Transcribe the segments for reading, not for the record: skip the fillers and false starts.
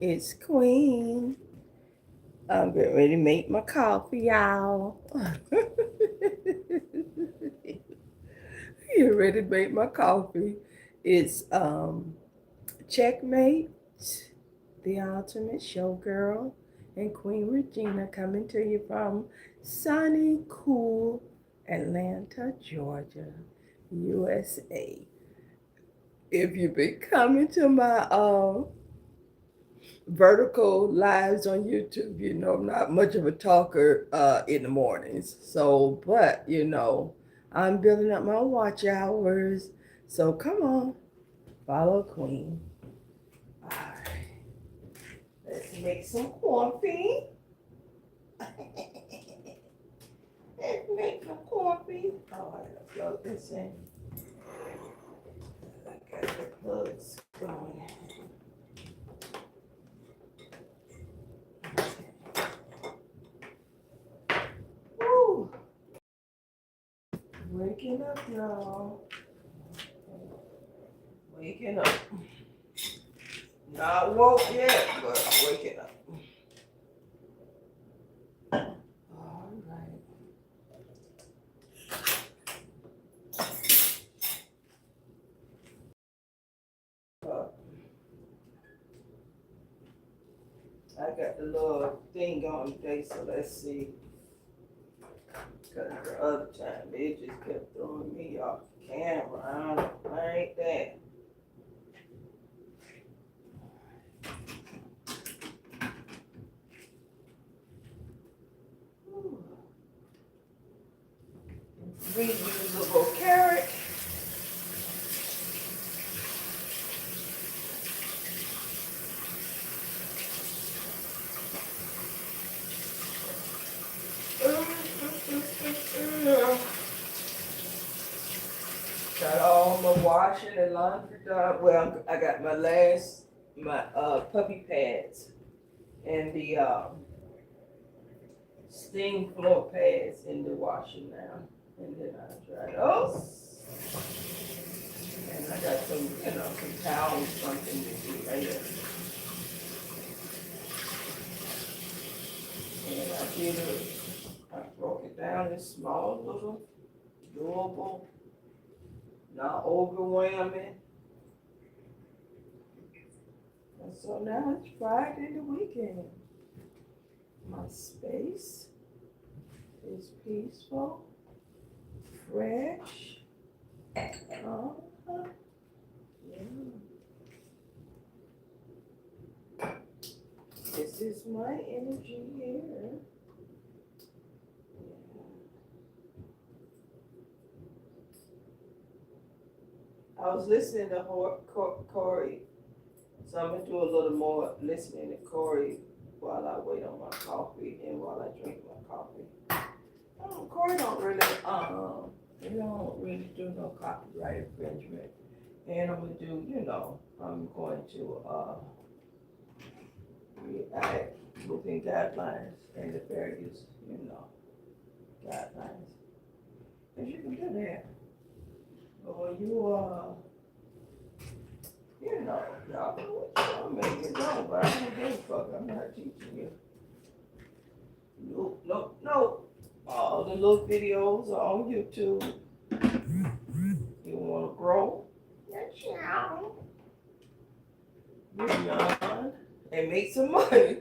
It's Queen. I'm getting ready to make my coffee, y'all. Get ready to make my coffee. It's Checkmate, the ultimate showgirl, and Queen Regina coming to you from sunny, cool Atlanta, Georgia, USA. If you've been coming to my vertical lives on YouTube, I'm not much of a talker in the mornings. So, but I'm building up my watch hours. So come on, follow Queen. All right, let's make some coffee. Let's make some coffee. Oh, I gotta plug this in. I got the plugs going. Woo! Waking up, y'all. Waking up. Not woke yet, but I'm waking up. All right. I got the little thing on today, so let's see. Because the other time, it just kept throwing me off camera. I don't like that. Reusable carrot. Got all my washing and laundry done. Well, I got my puppy pads and the steam floor pads in the washing now. And then I dry those. And I got some towels, something to do later. And I broke it down in small little, doable, not overwhelming. And so now it's Friday the weekend. My space is peaceful, fresh. Uh-huh. Yeah. This is my energy here. I was listening to Corey, so I'm gonna do a little more listening to Corey while I wait on my coffee and while I drink my coffee. Corey don't really do no copyright infringement, and I'm gonna do, I'm going to react within guidelines and the various, guidelines. Cause you can do that. But when you y'all know what y'all make it know, but I don't give a fuck. I'm not teaching you. Nope. All the little videos are on YouTube. You want to grow? Beyond and make some money.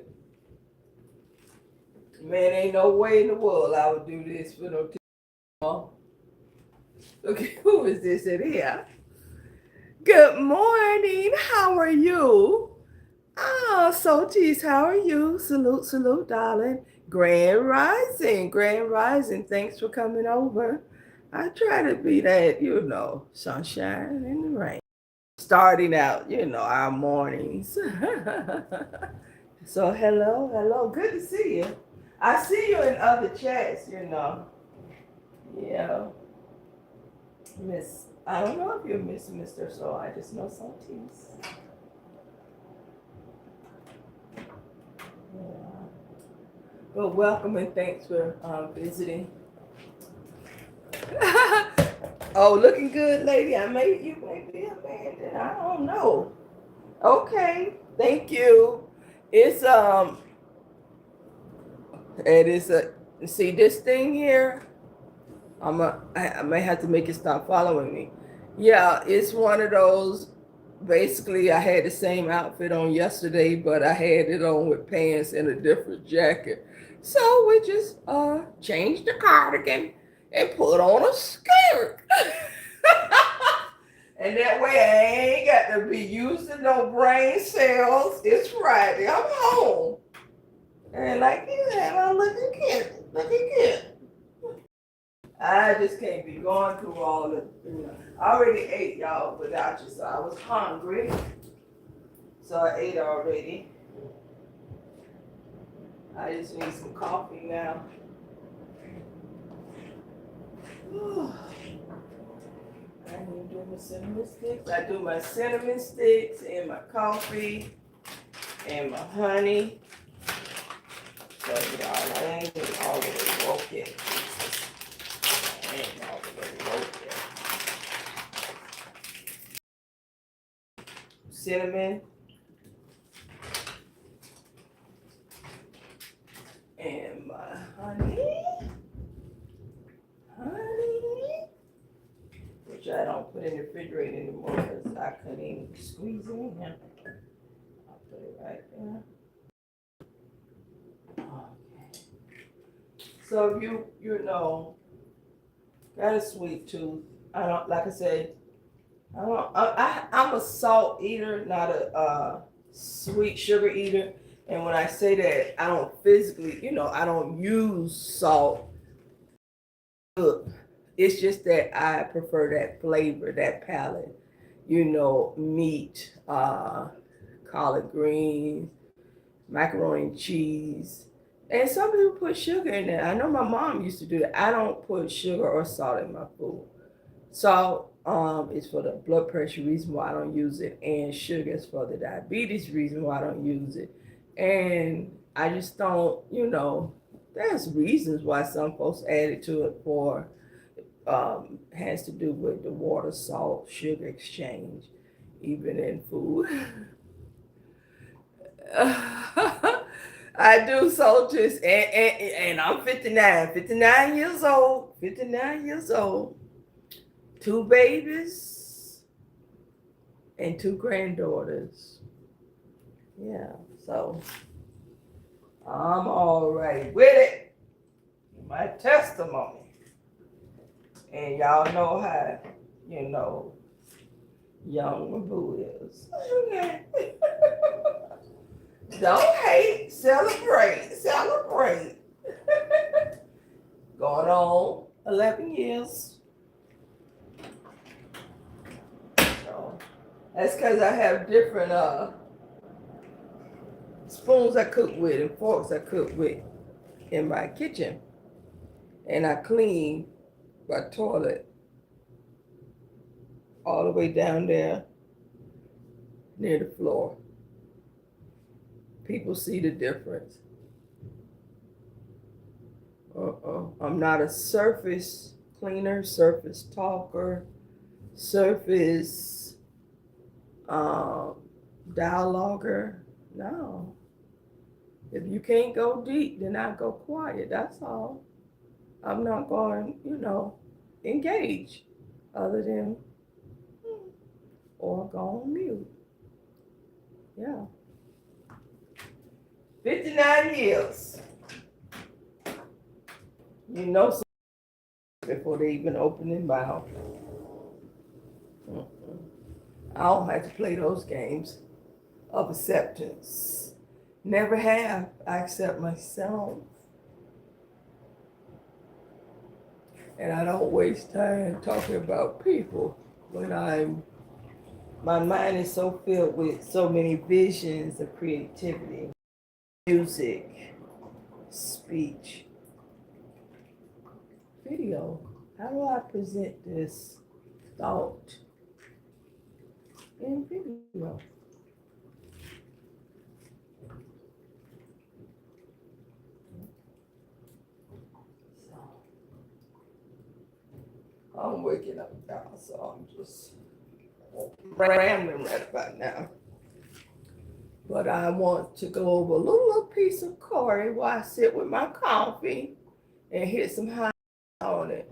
Man, ain't no way in the world I would do this for no TV. Okay, who is this in here? Good morning. How are you? Oh, Sotis, how are you? Salute, darling. Grand Rising. Thanks for coming over. I try to be that, sunshine in the rain. Starting out, our mornings. So, hello. Good to see you. I see you in other chats, Yeah. I don't know if you're Mr. So I just know Sotis. Yeah. Well, welcome and thanks for visiting. Oh, looking good, lady. You may be a man, then I don't know. Okay, thank you. It's it is a, see this thing here. I may have to make it stop following me. Yeah, it's one of those. Basically, I had the same outfit on yesterday, but I had it on with pants and a different jacket. So we just changed the cardigan and put on a skirt. And that way I ain't got to be using no brain cells. It's Friday. I'm home. And like you said, I'm looking cute. Looking cute. I just can't be going through all the, I already ate y'all without you, so I was hungry. So I ate already. I just need some coffee now. I need to do my cinnamon sticks. I do my cinnamon sticks and my coffee and my honey. So y'all, I ain't all the way woke yet. I ain't all the way woke yet. Cinnamon and my honey, which I don't put in the refrigerator anymore because I couldn't even squeeze it in here. I'll put it right there. Okay. So if you know, got a sweet tooth. I don't, like I said, I'm a salt eater, not a sweet sugar eater. And when I say that, I don't physically, I don't use salt. It's just that I prefer that flavor, that palate. Meat, collard greens, macaroni and cheese. And some people put sugar in there. I know my mom used to do that. I don't put sugar or salt in my food. Salt is for the blood pressure reason why I don't use it, and sugar is for the diabetes reason why I don't use it. And I just don't, there's reasons why some folks add it to it for has to do with the water, salt, sugar exchange, even in food. I do soldiers, and I'm 59 years old, 59 years old. 2 babies and 2 granddaughters. Yeah, so I'm all right with it. My testimony. And y'all know how, young Mabu is. Don't hate, celebrate. Going on 11 years. So that's because I have different spoons I cook with and forks I cook with in my kitchen. And I clean my toilet all the way down there near the floor. People see the difference. I'm not a surface cleaner, surface talker, surface dialoguer. No. If you can't go deep, then I go quiet. That's all. I'm not going, engage other than or go on mute. Yeah. 59 years. Before they even open their mouth. I don't have to play those games of acceptance. Never have. I accept myself. And I don't waste time talking about people when my mind is so filled with so many visions of creativity, music, speech, video. How do I present this thought in video? I'm waking up now, so I'm just rambling right about now. But I want to go over a little piece of curry while I sit with my coffee and hit some hot on it.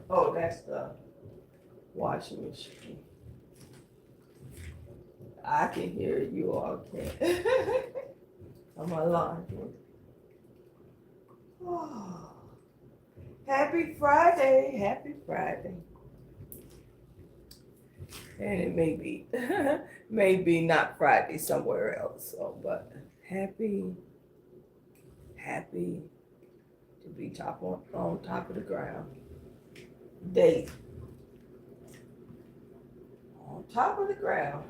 Oh, that's the washing machine. I can hear it, you all can't. On my laundry. Oh. Happy Friday, happy Friday. And it may be not Friday somewhere else, so, but happy to be on top of the ground. Day. On top of the ground.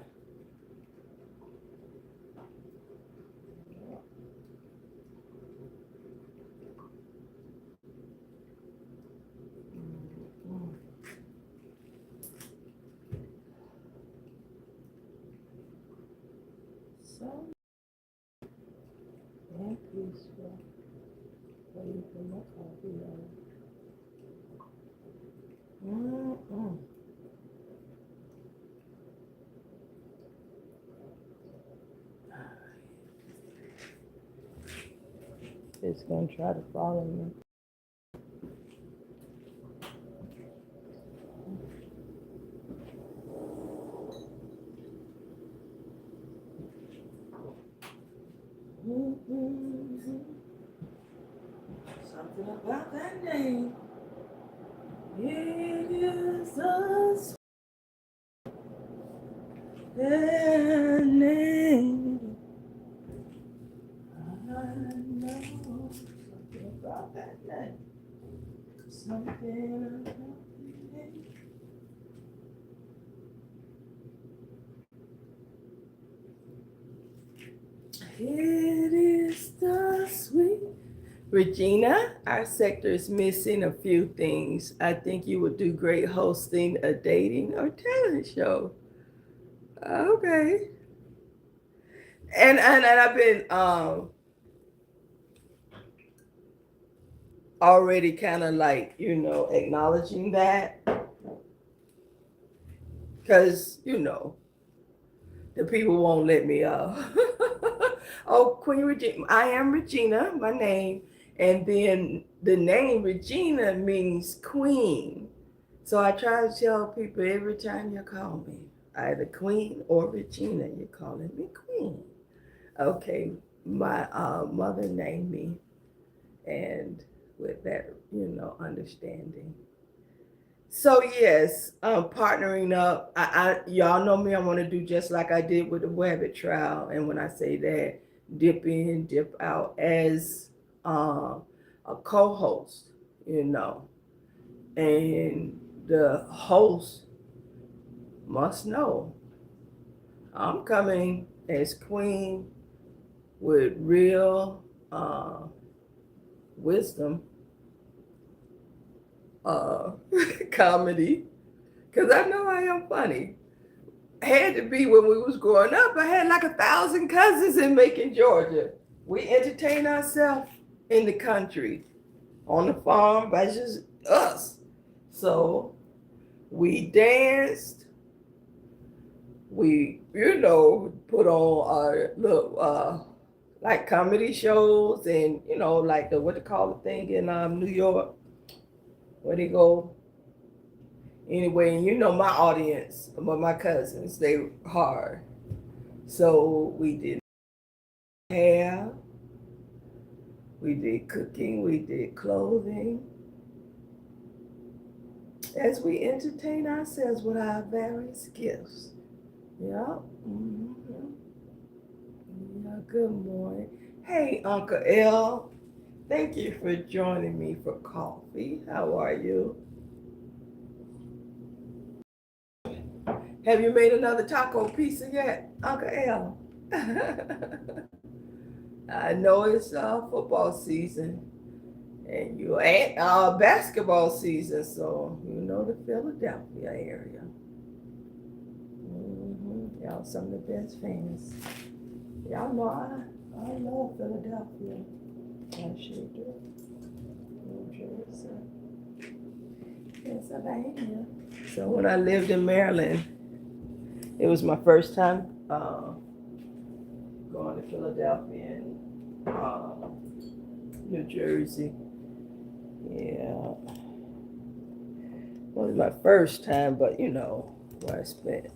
So peaceful. Waiting for my coffee on. It's gonna try to follow me. Something about that name. It is us. That name. I know something about that name. Something about that name. It is the sweet. Regina, our sector is missing a few things. I think you would do great hosting a dating or talent show. Okay. And I've been already kind of like, acknowledging that. Because, the people won't let me Oh, Queen Regina, I am Regina, my name. And then the name Regina means queen. So I try to tell people every time you call me, either Queen or Regina, you're calling me Queen. Okay, my mother named me, and with that, understanding. So yes, partnering up. Y'all know me. I want to do just like I did with the Wabbit trial, and when I say that, dip in, dip out as a co-host, and the host must know I'm coming as queen with real wisdom, comedy, because I know I am funny. Had to be when we was growing up. I had like 1,000 cousins in Macon, Georgia. We entertained ourselves in the country, on the farm by just us. So we danced. We, put on our little like comedy shows, and like the what they call the thing in New York, where they go. Anyway, and my audience, but my cousins, they hard. So we did hair, we did cooking, we did clothing, as we entertain ourselves with our various gifts. Yeah. Mm-hmm. Yeah, good morning. Hey, Uncle L. Thank you for joining me for coffee. How are you? Have you made another taco pizza yet, Uncle L? I know it's football season, and you ain't basketball season, so the Philadelphia area. Mm-hmm. Y'all some of the best fans. Y'all know I love Philadelphia. I sure do. New Jersey, Pennsylvania. So when I lived in Maryland, it was my first time going to Philadelphia and New Jersey. Yeah. Well, it was my first time, but you know, where I spent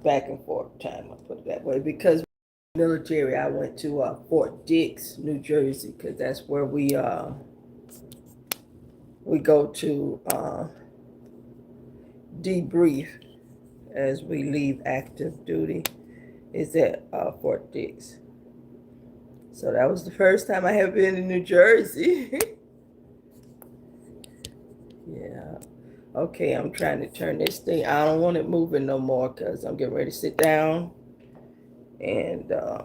back and forth time, I put it that way, because military, I went to Fort Dix, New Jersey, because that's where we go to debrief as we leave active duty. Is at Fort Dix. So that was the first time I have been in New Jersey. Yeah. Okay, I'm trying to turn this thing. I don't want it moving no more because I'm getting ready to sit down and I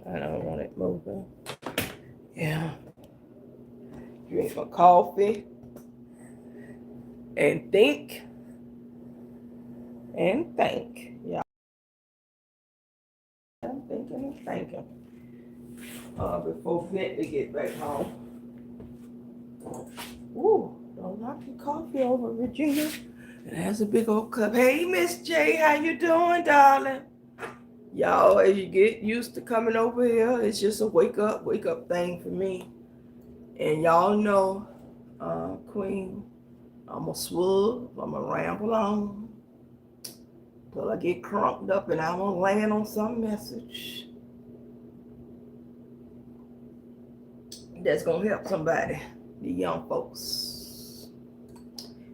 don't want it moving. Yeah. Drink my coffee and think and think. Yeah. I'm thinking and thinking. Before Bentley get back home. Ooh, don't knock your coffee over, Regina. It has a big old cup. Hey, Miss J, how you doing, darling? Y'all, as you get used to coming over here, it's just a wake up thing for me. And y'all know, Queen, I'm a swub, I'm a ramble on till I get crunked up and I'm gonna land on some message that's gonna help somebody, the young folks.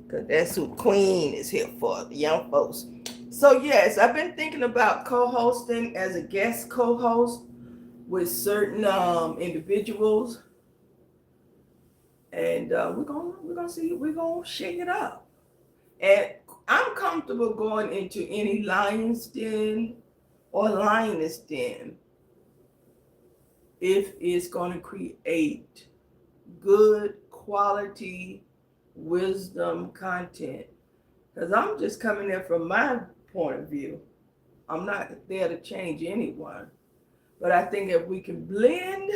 Because that's who Queen is here for, the young folks. So yes, I've been thinking about co-hosting as a guest co-host with certain individuals, and we're gonna see, we're gonna shake it up. And I'm comfortable going into any lion's den or lioness den if it's gonna create good quality wisdom content. Because I'm just coming there from my point of view. I'm not there to change anyone. But I think if we can blend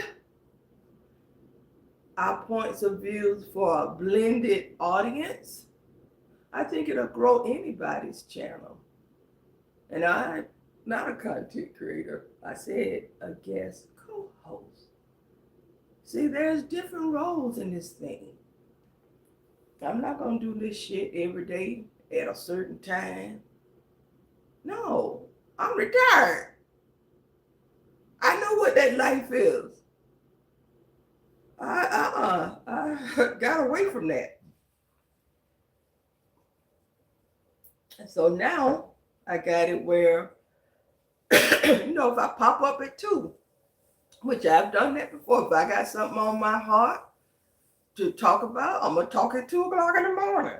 our points of views for a blended audience, I think it'll grow anybody's channel. And I'm not a content creator. I said a guest co-host. See, there's different roles in this thing. I'm not going to do this shit every day at a certain time. No, I'm retired. I know what that life is. I got away from that. So now I got it where, if I pop up at 2, which I've done that before. If I got something on my heart to talk about, I'm going to talk at 2 o'clock in the morning.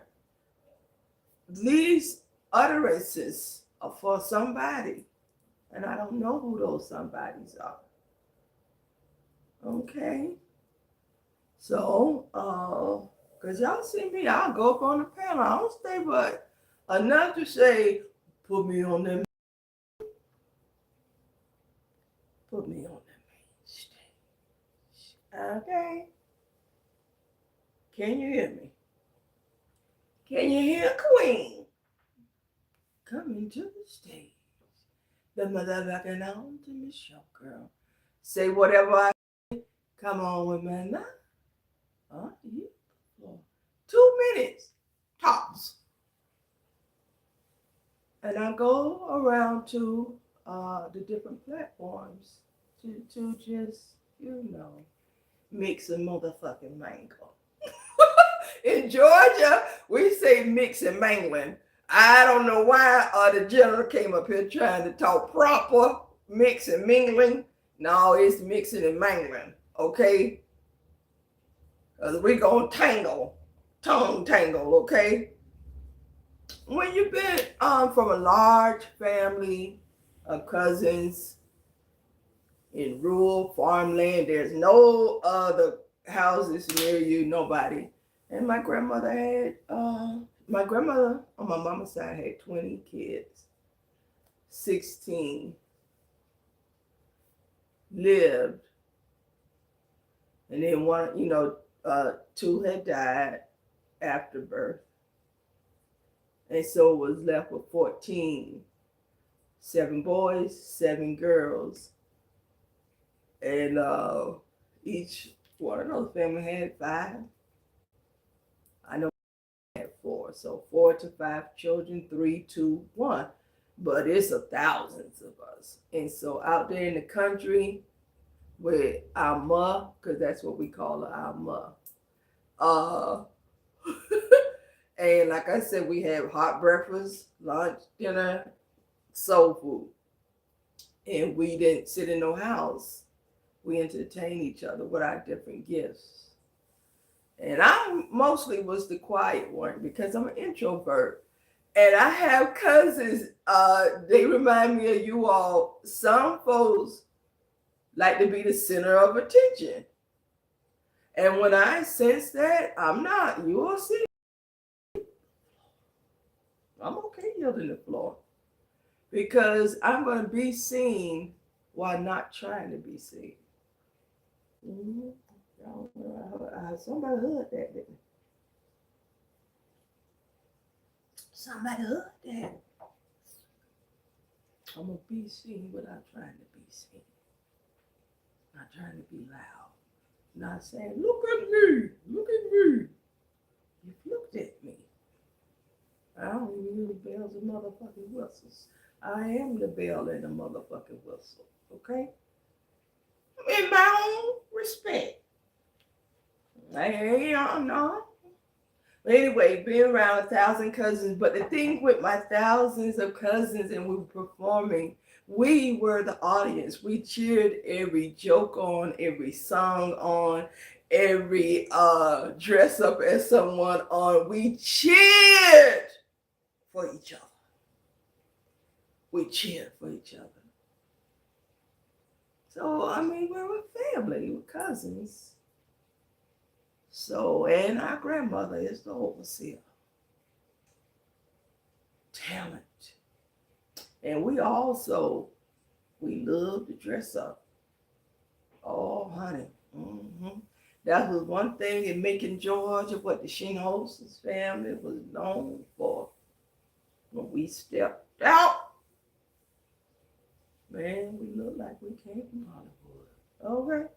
These utterances are for somebody, and I don't know who those somebodies are. Okay? So, because y'all see me, I'll go up on the panel. I don't stay but enough to say, put me on the main stage. Okay? Can you hear me? Can you hear Queen coming to the stage? The motherfucking ultimate show, girl. Say whatever I come on with me now. Yeah. 2 minutes tops. And I go around to the different platforms to just, mix a motherfucking mango. In Georgia, we say mix and mangling. I don't know why the general came up here trying to talk proper mix and mingling. No, it's mixing and mangling, okay? We gonna tongue tangle, okay? When you've been from a large family of cousins in rural farmland, there's no other houses near you, nobody. And my grandmother on my mama's side had 20 kids. 16 lived. And then 2 had died. after birth. And so it was left with 14, 7 boys, 7 girls. And each one of those families had 5. I know I had 4. So 4 to 5 children, 3, 2, 1. But it's thousands of us. And so out there in the country with our ma, because that's what we call her, our ma. And like I said, we have hot breakfast, lunch, dinner, soul food. And we didn't sit in no house. We entertained each other with our different gifts. And I mostly was the quiet one because I'm an introvert. And I have cousins, they remind me of you all. Some folks like to be the center of attention. And when I sense that, I'm not. You will see. I'm okay yielding the floor. Because I'm going to be seen while not trying to be seen. Mm-hmm. Somebody heard that, didn't they? Somebody heard that. I'm going to be seen without trying to be seen. Not trying to be loud. Not saying, look at me, look at me. You've looked at me. I don't even use bells and motherfucking whistles. I am the bell and the motherfucking whistle, okay? In my own respect. Hey, no. But anyway, being around 1,000 cousins, but the thing with my thousands of cousins and we were performing, we were the audience. We cheered every joke on, every song on, every dress up as someone on. We cheered for each other. We cheered for each other. So, I mean, we're a family, we're cousins. So, and our grandmother is the overseer. Talent. And we also, we love to dress up. Oh, honey. Mm-hmm. That was one thing in Macon, Georgia, what the Shinhouse's family was known for. When we stepped out, man, we looked like we came from Hollywood. Okay.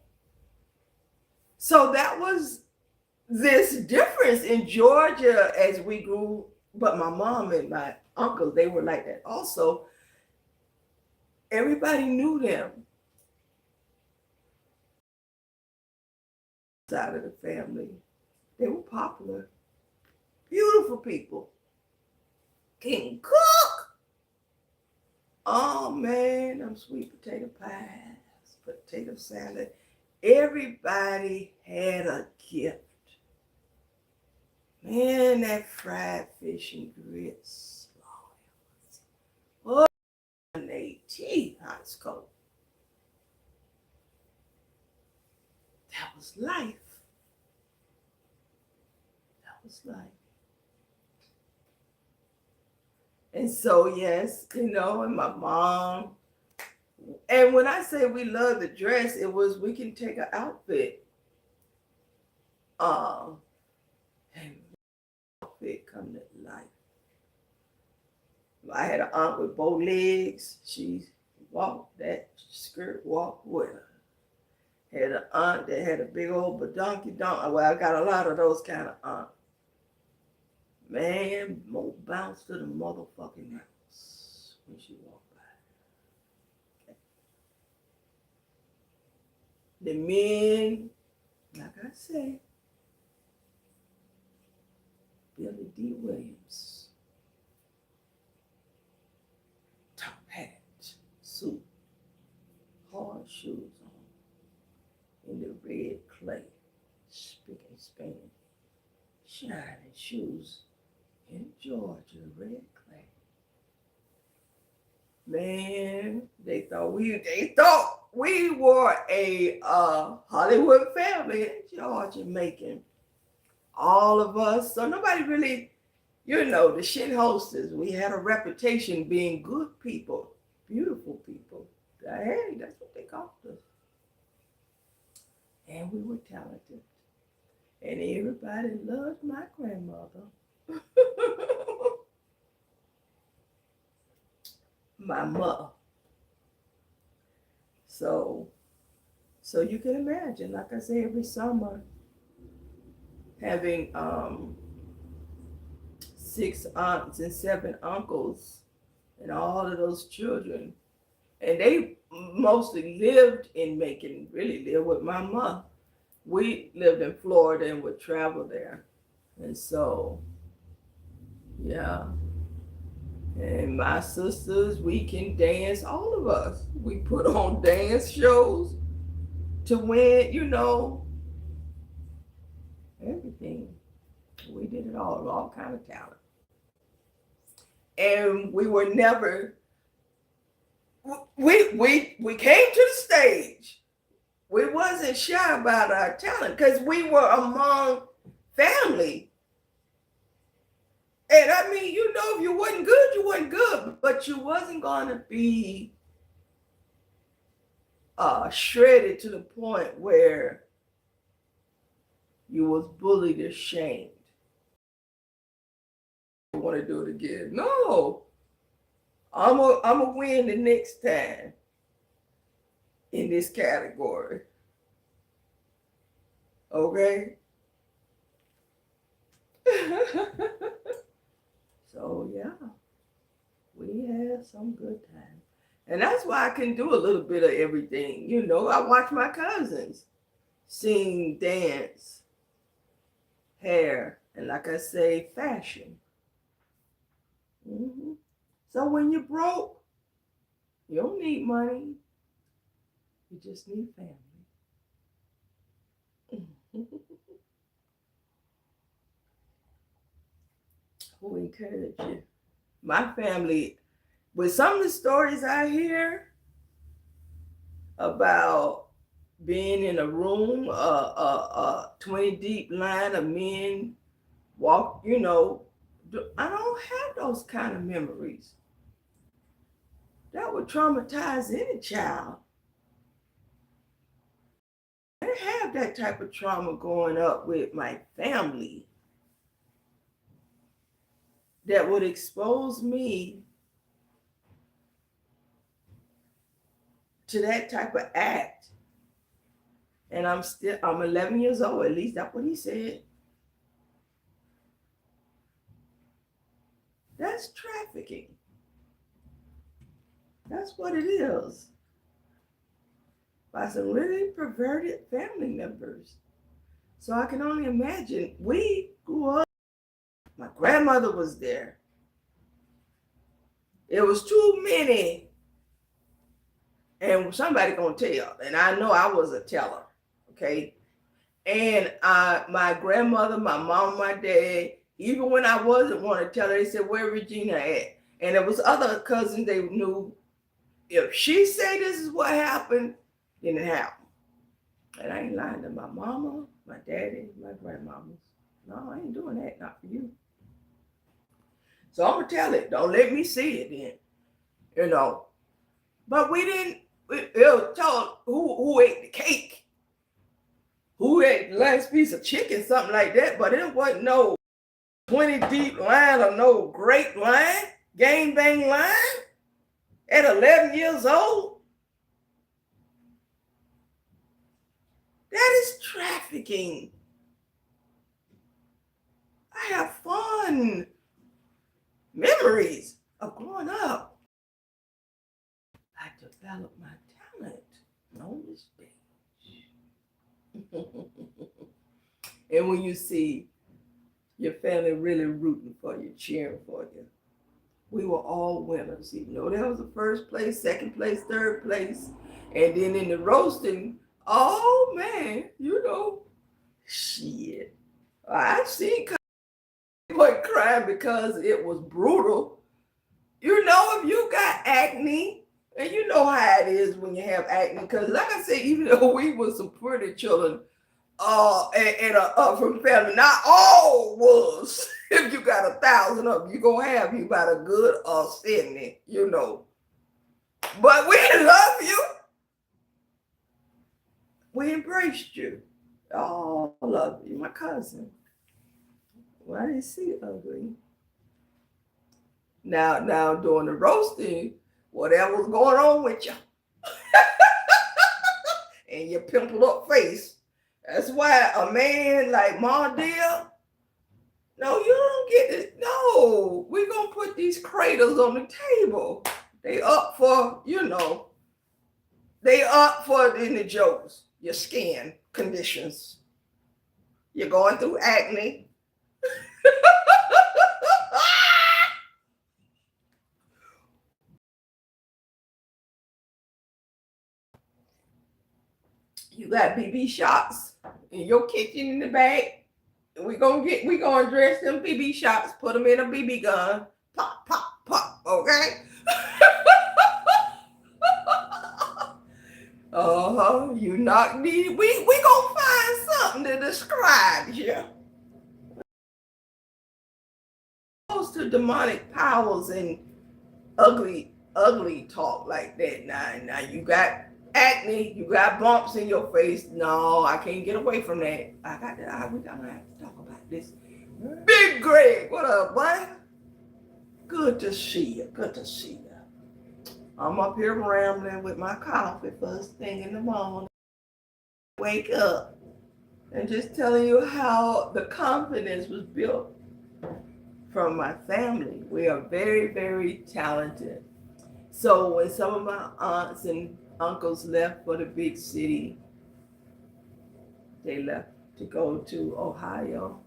So that was this difference in Georgia as we grew, but my mom and my uncle, they were like that also. Everybody knew them. Side of the family, they were popular, beautiful people. Can cook. Oh man, them sweet potato pies, potato salad. Everybody had a gift. Man, that fried fish and grits. Oh, 118 hot scope. That was life. That was life. And so, yes, you know, and my mom. And when I say we love the dress, it was we can take an outfit. And outfit come to life. I had an aunt with bow legs. She walked that skirt, walked with her. Had an aunt that had a big old badonkey donk. Well, I got a lot of those kind of aunts. Man, more bounce to the motherfucking house when she walked by. Okay. The men, like I say, Billy D. Williams, top hat, suit, hard shoes on, in the red clay, spick and span, shining shoes in Georgia, red clay. Man, they thought we were a Hollywood family in Georgia, Macon. All of us. So nobody really, you know, the shit hostess. We had a reputation being good people, beautiful people. Hey, that's what they called us. And we were talented. And everybody loved my grandmother. My mother. So you can imagine, like I say, every summer having 6 aunts and 7 uncles and all of those children. And they mostly lived in Macon, really lived with my mom. We lived in Florida and would travel there. And so, yeah. And my sisters, we can dance, all of us. We put on dance shows to win, everything. We did it all kind of talent. And we were never, we came to the stage. We wasn't shy about our talent because we were among family. And I mean, if you wasn't good, you wasn't good, but you wasn't going to be shredded to the point where you was bullied or shamed. I want to do it again. No, I'm a win the next time in this category. Okay. So yeah, we had some good time. And that's why I can do a little bit of everything. I watch my cousins sing, dance, hair, and like I say, fashion. Mm-hmm. So when you're broke, you don't need money. You just need family. Who encourage you? My family, with some of the stories I hear about being in a room, 20 deep line of men walk, I don't have those kind of memories. That would traumatize any child. I didn't have that type of trauma growing up with my family that would expose me to that type of act. And I'm 11 years old, at least that's what he said. That's trafficking. That's what it is. By some really perverted family members. So I can only imagine, we grew up, my grandmother was there. It was too many. And somebody gonna tell. And I know I was a teller. Okay. And my grandmother, my mom, my dad, even when I wasn't one to tell her, they said, where Regina at? And there was other cousins they knew. If she say this is what happened, then it happened. And I ain't lying to my mama, my daddy, my grandmamas. No, I ain't doing that, not for you. So I'm gonna tell it. Don't let me see it then. But we didn't, it'll tell who ate the cake. Who ate the last piece of chicken, something like that, but it wasn't no 20 deep line or no great line, gang bang line at 11 years old. That is trafficking. I have fun memories of growing up. I developed my talent on this stage. And when you see your family really rooting for you, cheering for you, we were all winners. Even though there was a first place, second place, third place. And then in the roasting, oh man, shit. I've seen people crying because it was brutal. If you got acne, and you know how it is when you have acne, because like I said, even though we were some pretty children, from family, not all was. If you got 1,000 of them, you're going to have you about a good 70, But we love you. We embraced you. All of you, my cousin. Well, I didn't see ugly. Now during the roasting, whatever was going on with you and your pimpled up face. That's why a man like Ma Deal, no, you don't get this. No, we're gonna put these craters on the table. They up for, they up for in the jokes. Your skin conditions. You're going through acne. You got BB shots in your kitchen in the back. We gonna dress them BB shots, put them in a BB gun, pop, pop, pop. Okay. You not need. We gonna find something to describe you. Close to demonic powers and ugly talk like that. Now you got acne, you got bumps in your face. No, I can't get away from that. We're gonna have to talk about this. Big Greg, what up, boy? Good to see you. Good to see you. I'm up here rambling with my coffee first thing in the morning. Wake up and just telling you how the confidence was built from my family. We are very, very talented. So when some of my aunts and uncles left for the big city, they left to go to Ohio,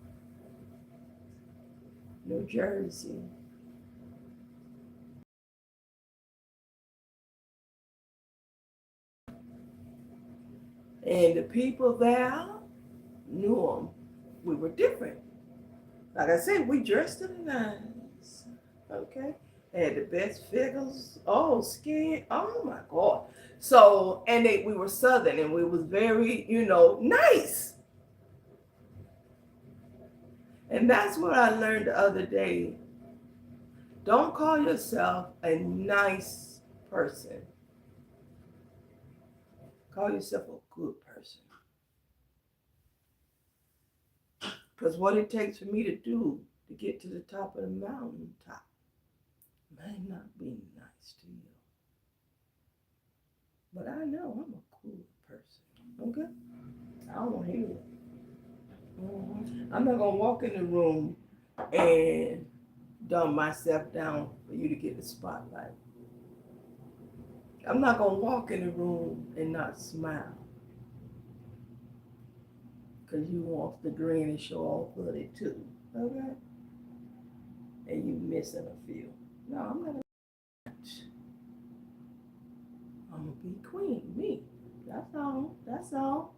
New Jersey. And the people there knew them. We were different. Like I said, we dressed to the nines. Okay? Had the best figures. Oh, skin. Oh my God. So, and we were Southern and we was very, nice. And that's what I learned the other day. Don't call yourself a nice person. Call yourself a good person. Because what it takes for me to do to get to the top of the mountaintop may not be nice to you. But I know I'm a cool person. Okay? I don't want to hear it. I'm not going to walk in the room and dumb myself down for you to get the spotlight. I'm not going to walk in the room and not smile. Because you want the grin and show off of it too. Okay? And you missing a few. No, I'm not. I'm going to be queen, me. That's all. That's all.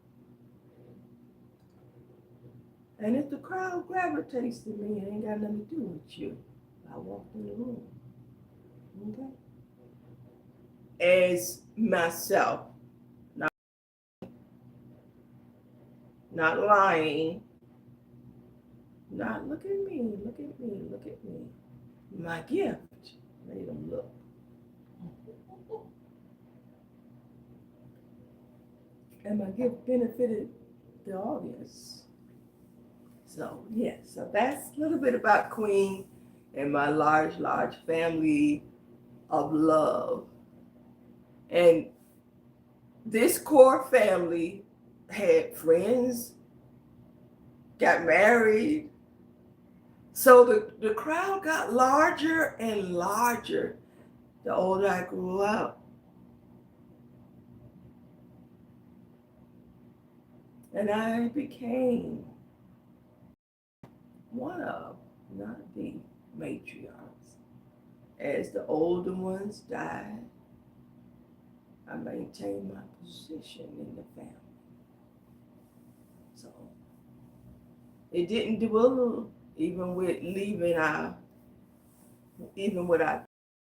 And if the crowd gravitates to me, it ain't got nothing to do with you. I walked in the room. Okay? As myself. Not lying. Not look at me, look at me, look at me. My gift made them look. And my gift benefited the audience. So, yeah, so that's a little bit about Queen and my large family of love. And this core family had friends, got married. So the crowd got larger and larger the older I grew up. And I became one of, not the matriarchs. As the older ones died, I maintained my position in the family. So it didn't dwindle even with leaving even without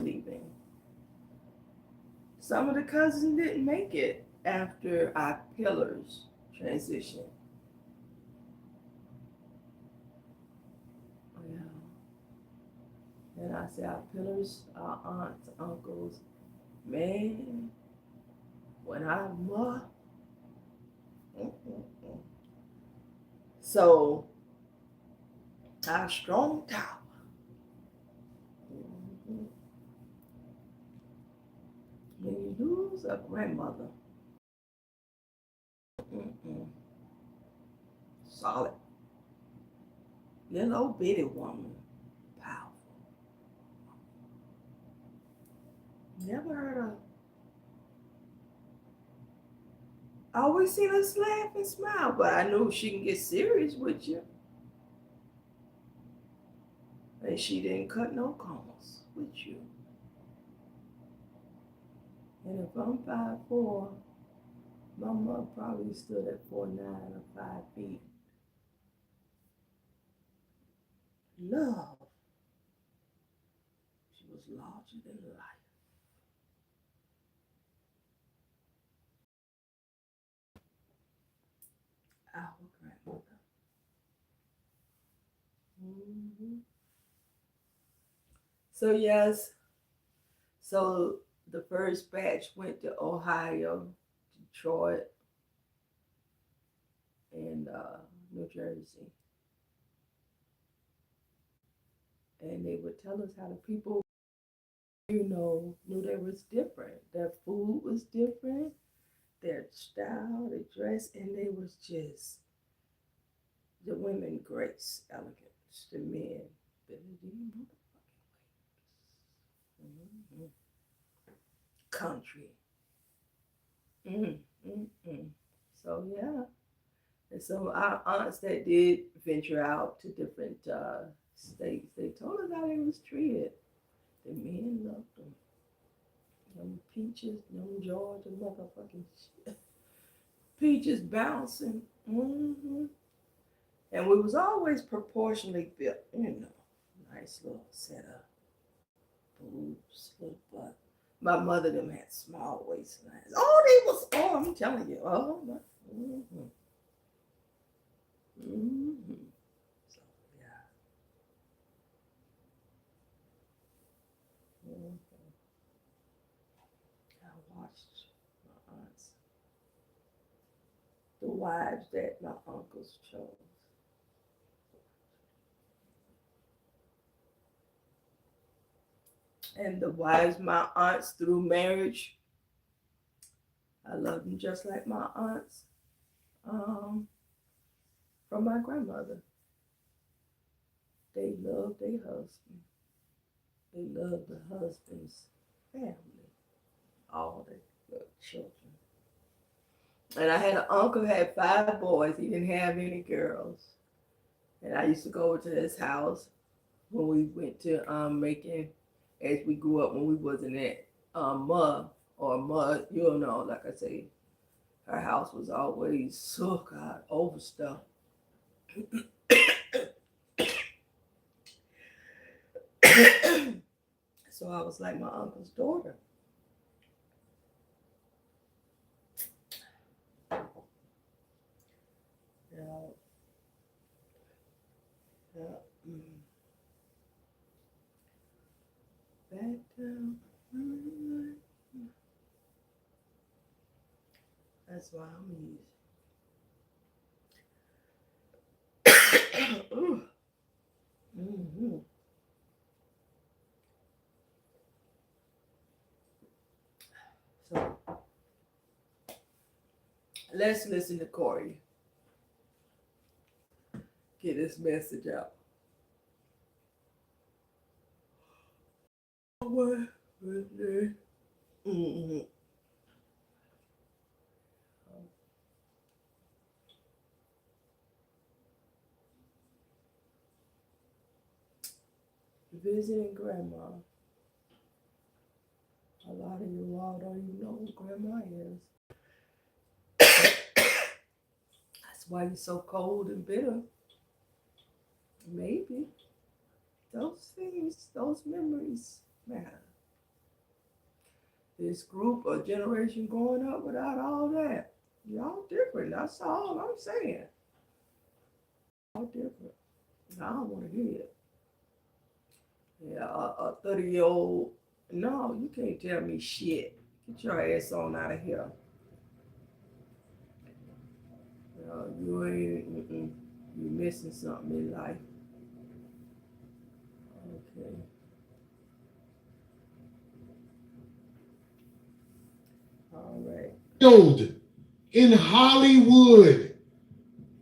leaving. Some of the cousins didn't make it after our pillars transition. Yeah. And I say our pillars, our aunts, uncles, man, when I So, our strong tower. Mhm. When you lose a grandmother, mm-mm, solid, little old bitty woman, powerful. Never heard of. I always seen us laugh and smile, but I knew she can get serious with you. And she didn't cut no corners with you. And if I'm 5'4", my mother probably stood at 4'9" or 5 feet. Love. She was larger than life. Our grandmother. Hmm. So yes, so the first batch went to Ohio, Detroit, and New Jersey. And they would tell us how the people, knew they was different. Their food was different, their style, their dress, and they was just the women grace, elegance, the men ability, motherfucking country. Mm, mm, mm. So yeah, and so our aunts that did venture out to different states, they told us how they was treated. The men loved them. Them peaches, them Georgia motherfucking shit. Peaches bouncing. Hmm. And we was always proportionally built, nice little setup, boobs, little butt. My mother them had small waistlines. Oh, they was. Oh, I'm telling you. Oh my. Mm-hmm. Mm-hmm. So yeah. Mm-hmm. I watched my aunts, the wives that my uncles chose. And the wives my aunts through marriage, I love them just like my aunts from my grandmother. They love their husband. They love the husband's family, all the children. And I had an uncle who had 5 boys. He didn't have any girls. And I used to go over to his house when we went to Macon, as we grew up when we wasn't at Mud, like I say, her house was always, so God, overstuffed. So I was like my uncle's daughter. Yeah, yeah. Mm. Back down. That's why I'm easy. Mm-hmm. So let's listen to Corey get this message out. What was this? Mm-hmm. Visiting grandma. A lot of you all don't even know who grandma is. That's why you're so cold and bitter. Maybe. Those things, those memories matter. This group or generation growing up without all that. Y'all different. That's all I'm saying. Y'all different. I don't want to hear it. Yeah, a 30-year-old. No, you can't tell me shit. Get your ass on out of here. You ain't. Mm-mm. You're missing something in life. Okay. All right. In Hollywood,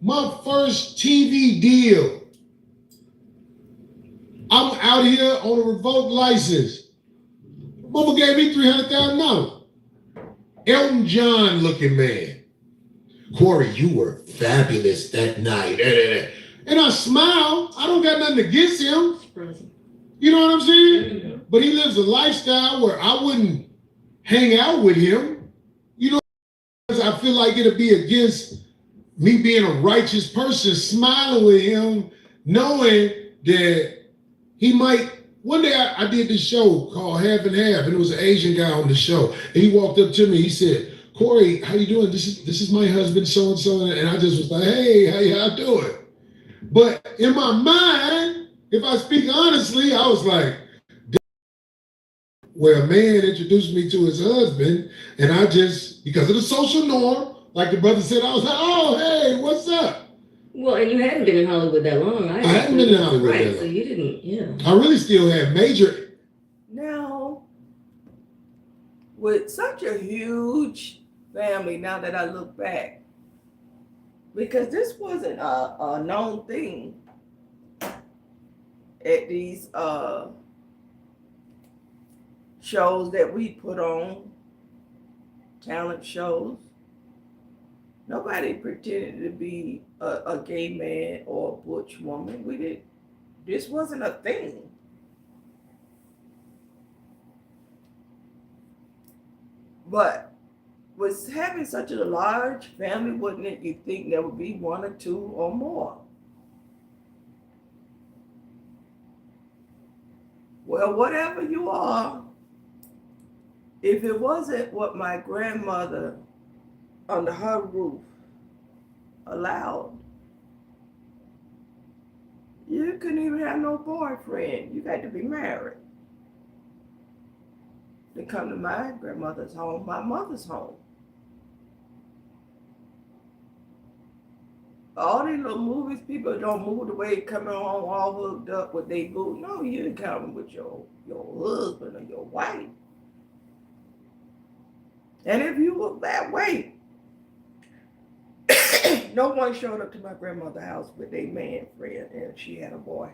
my first TV deal. I'm out here on a revoked license. Mama gave me $300,000. Elton John looking man. Corey, you were fabulous that night. And I smile. I don't got nothing against him. You know what I'm saying? Mm-hmm. But he lives a lifestyle where I wouldn't hang out with him. You know, I feel like it'll be against me being a righteous person, smiling with him, knowing that he might. One day I did this show called Half and Half, and it was an Asian guy on the show. And he walked up to me. He said, "Corey, how you doing? This is my husband, so and so." And I just was like, "Hey, how y'all doing?" But in my mind, if I speak honestly, I was like, where a man introduced me to his husband, and I just, because of the social norm, like the brother said, I was like, "Oh, hey, what's up?" Well, and you hadn't been in Hollywood that long. I hadn't been in Hollywood right, that long. so you didn't, yeah. I really still had major. Now, with such a huge family, now that I look back, because this wasn't a known thing at these shows that we put on, talent shows. Nobody pretended to be a gay man or a butch woman. We did. This wasn't a thing. But with having such a large family, wouldn't it? You think there would be one or two or more? Well, whatever you are, if it wasn't what my grandmother under her roof allowed, you couldn't even have no boyfriend. You got to be married to come to my grandmother's home, my mother's home. All these little movies, people don't move the way coming home all hooked up with their boo. No, you coming with your husband or your wife. And if you look that way, no one showed up to my grandmother's house with a man friend and she had a boy.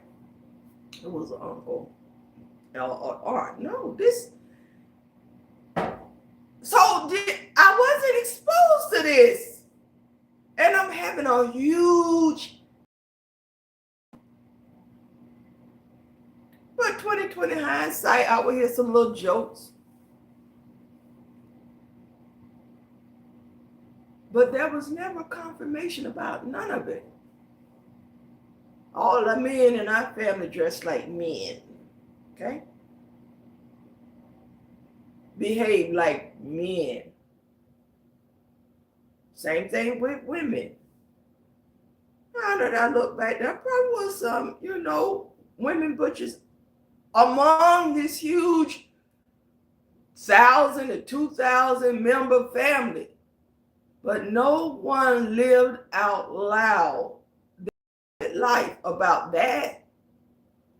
It was an uncle or aunt. No, this. So I wasn't exposed to this. And I'm having a huge. But 2020 hindsight, I would hear some little jokes. But there was never confirmation about none of it. All the men in our family dressed like men. Okay? Behave like men. Same thing with women. Now that I look back, there probably was some, women butchers among this huge 1,000 to 2,000 member family. But no one lived out loud their life about that.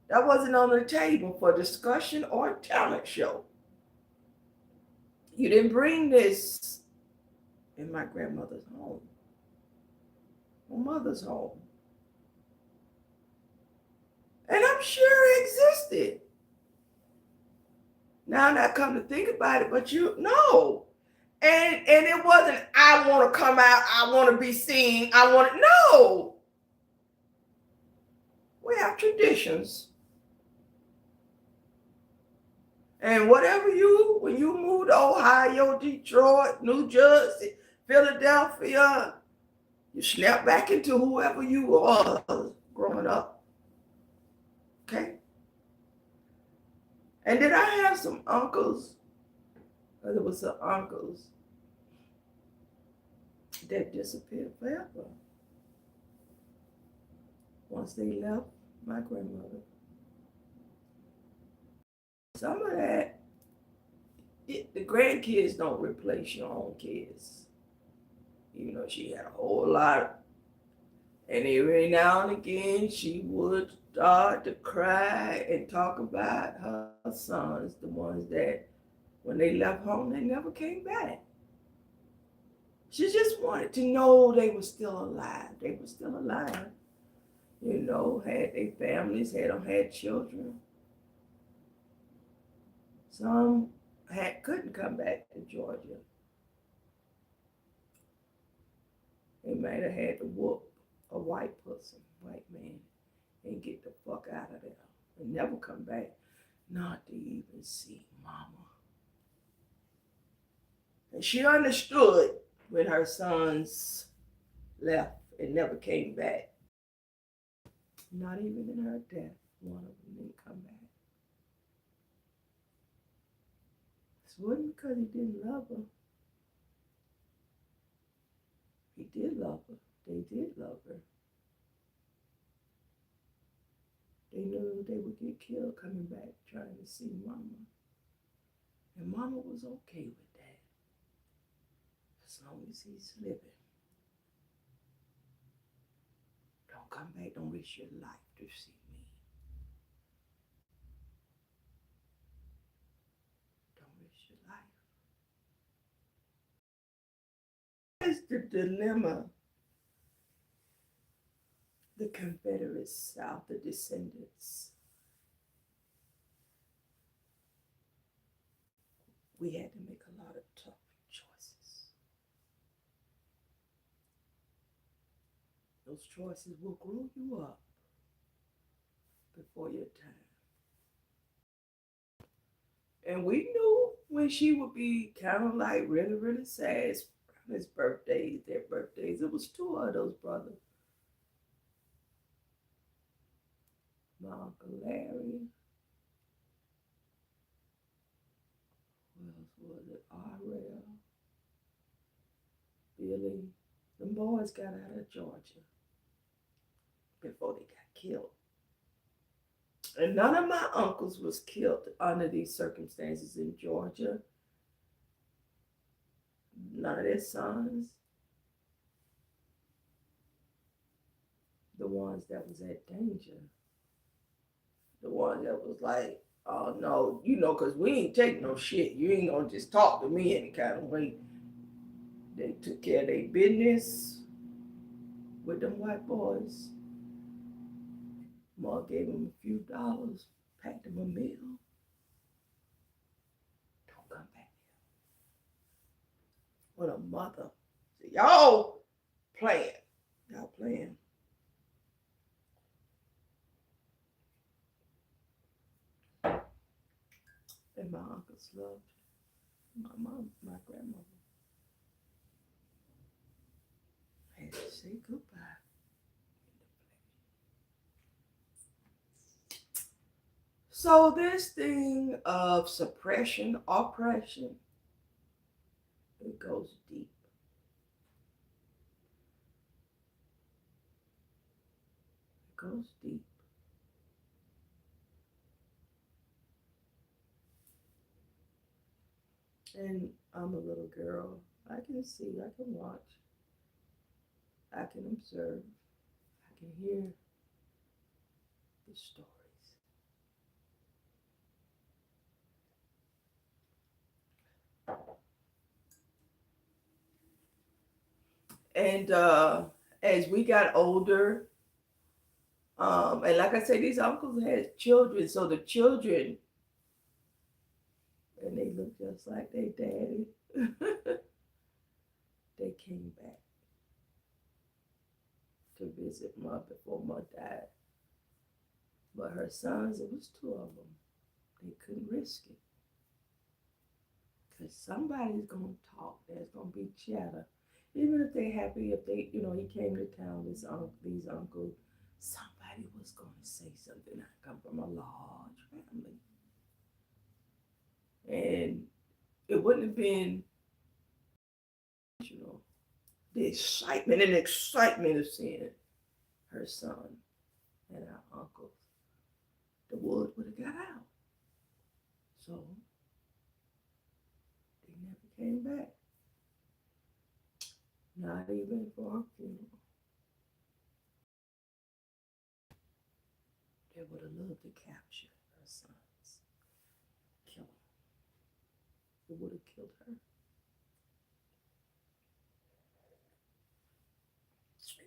That wasn't on the table for discussion or talent show. You didn't bring this in my grandmother's home, my mother's home. And I'm sure it existed. Now that I come to think about it, but no. And it wasn't, I want to come out, I want to be seen, no. We have traditions. And whatever when you moved to Ohio, Detroit, New Jersey, Philadelphia, you snap back into whoever you were growing up. Okay? And did I have some uncles? There was some uncles that disappeared forever once they left my grandmother. Some of that, the grandkids don't replace your own kids. Even though she had a whole lot And every now and again, she would start to cry and talk about her sons, the ones that when they left home, they never came back. She just wanted to know they were still alive. They were still alive. You know, had their families, had children. Some couldn't come back to Georgia. They might have had to whoop a white person, white man, and get the fuck out of there and never come back, not to even see mama. And she understood when her sons left and never came back. Not even in her death, one of them didn't come back. It wasn't because he didn't love her. He did love her. They did love her. They knew they would get killed coming back trying to see mama. And mama was okay with that. As long as he's living. Don't come back, don't risk your life to see me. Don't risk your life. That's the dilemma the Confederate South, the descendants, we had to make a lot of tough choices. Those choices will grow you up before your time. And we knew when she would be kind of like really, really sad. His birthdays, their birthdays. It was two of those brothers. My Uncle Larry. Who else was it? R.L. Billy. Them boys got out of Georgia before they got killed. And none of my uncles was killed under these circumstances in Georgia. None of their sons. The ones that was at danger. The ones that was like, oh no, you know, because we ain't take no shit. You ain't gonna just talk to me any kind of way. They took care of their business with them white boys. Ma gave them a few dollars, packed them a meal. Don't come back here. With a mother. So y'all playing. Y'all playing. And my uncles loved my mom, my grandmother. I had to say goodbye. So this thing of suppression, oppression, it goes deep. It goes deep. And I'm a little girl. I can see, I can watch, I can observe, I can hear the stories. And as we got older, and like I said, these uncles had children, so the children, and they look just like their daddy, they came back to visit Ma before Ma died. But her sons, it was two of them. They couldn't risk it. Because somebody's going to talk. There's going to be chatter. Even if they're happy, if they, you know, he came to town, these uncles, somebody was going to say something. I come from a large family. And it wouldn't have been, you know, the excitement of seeing her son and our uncles. The word would have got out. So they never came back. Not even for her funeral. would have loved to capture her sons. Kill him. It would have killed her.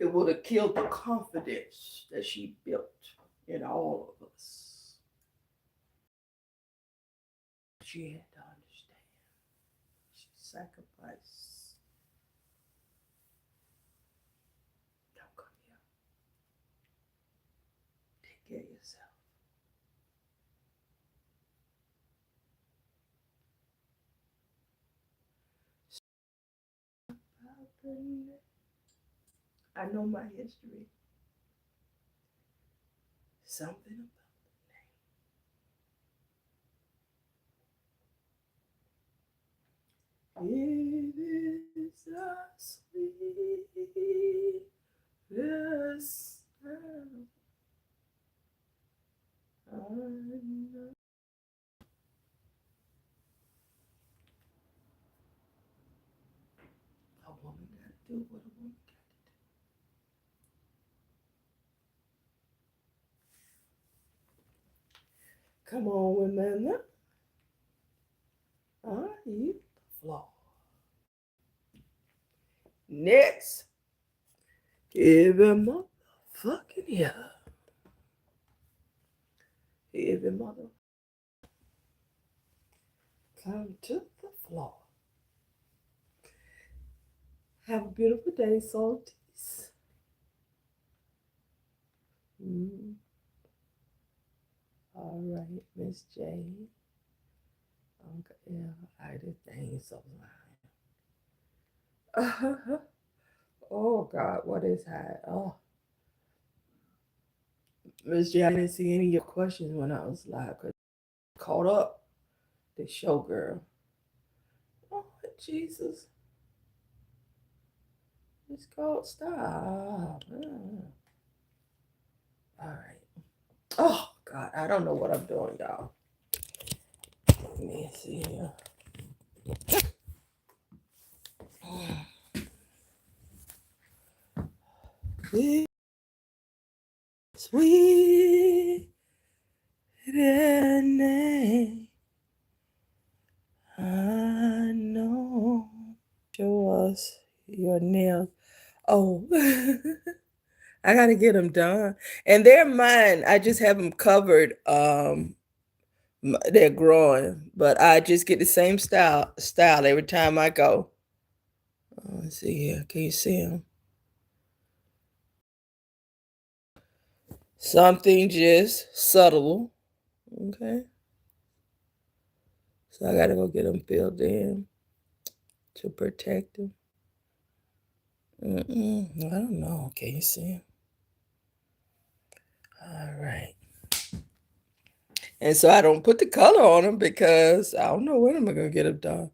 It would have killed the confidence that she built in all of us. She had to understand. She sacrificed. Don't come here. Take care of yourself. I know my history. Something about the name. It is a sweetest sound I know. A woman got to do what a woman got to do. Come on, women. Are you the flaw? Next, every motherfucking year. Every mother come to the floor. Have a beautiful day, salties. All right, Miss J. Uncle L. I did things so loud. Oh God, what is that? Oh, Miss J, I didn't see any of your questions when I was live because I caught up the show girl. Oh Jesus. It's called stop. All right. Oh God, I don't know what I'm doing, y'all. Let me see here. Sweet name. I know. Show us your nails. Oh, I gotta get them done, and they're mine. I just have them covered. They're growing, but I just get the same style every time I go. Let's see here. Can you see them? Something just subtle. Okay. So I gotta go get them filled in to protect them. I don't know. Can you see them? All right. And so I don't put the color on them because I don't know when I'm gonna get them done.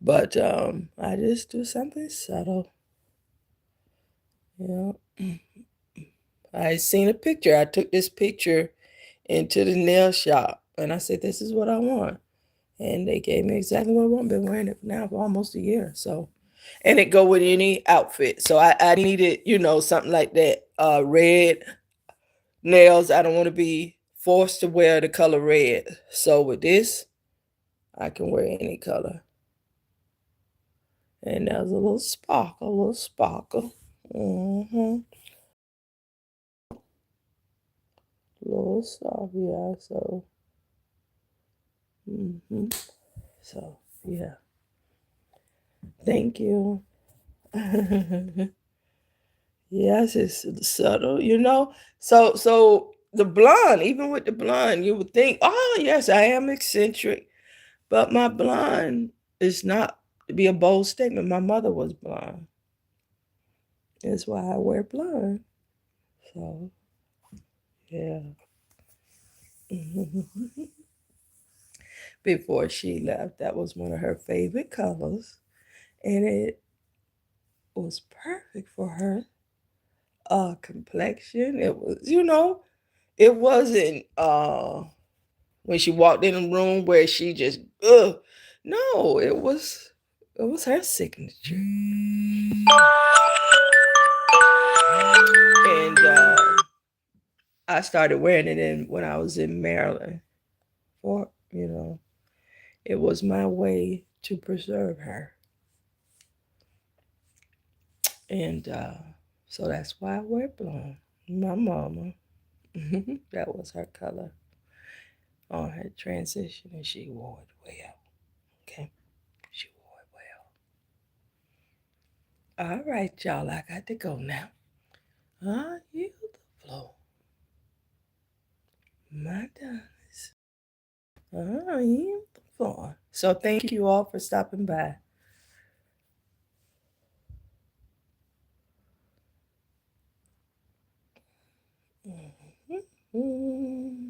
But I just do something subtle. Yeah. I seen a picture. I took this picture into the nail shop and I said, this is what I want. And they gave me exactly what I want. Been wearing it now for almost a year. So, and it go with any outfit. So I needed, something like that. Red nails. I don't want to be forced to wear the color red. So with this, I can wear any color. And there's a little sparkle. Little soft, yeah. So yeah. Thank you. Yes, it's subtle, So the blonde, even with the blonde, you would think, oh yes, I am eccentric, but my blonde is not to be a bold statement. My mother was blonde. That's why I wear blonde. So yeah. Before she left, that was one of her favorite colors, and it was perfect for her complexion. It was, it wasn't when she walked in the room where she just no, it was her signature. And I started wearing it in when I was in Maryland. For it was my way to preserve her, and so that's why I wear blonde. My mama, that was her color on her transition, and she wore it well. Okay, she wore it well. All right, y'all, I got to go now. I yield the floor. My darlings. I yield the floor. So thank you all for stopping by. Mm-hmm.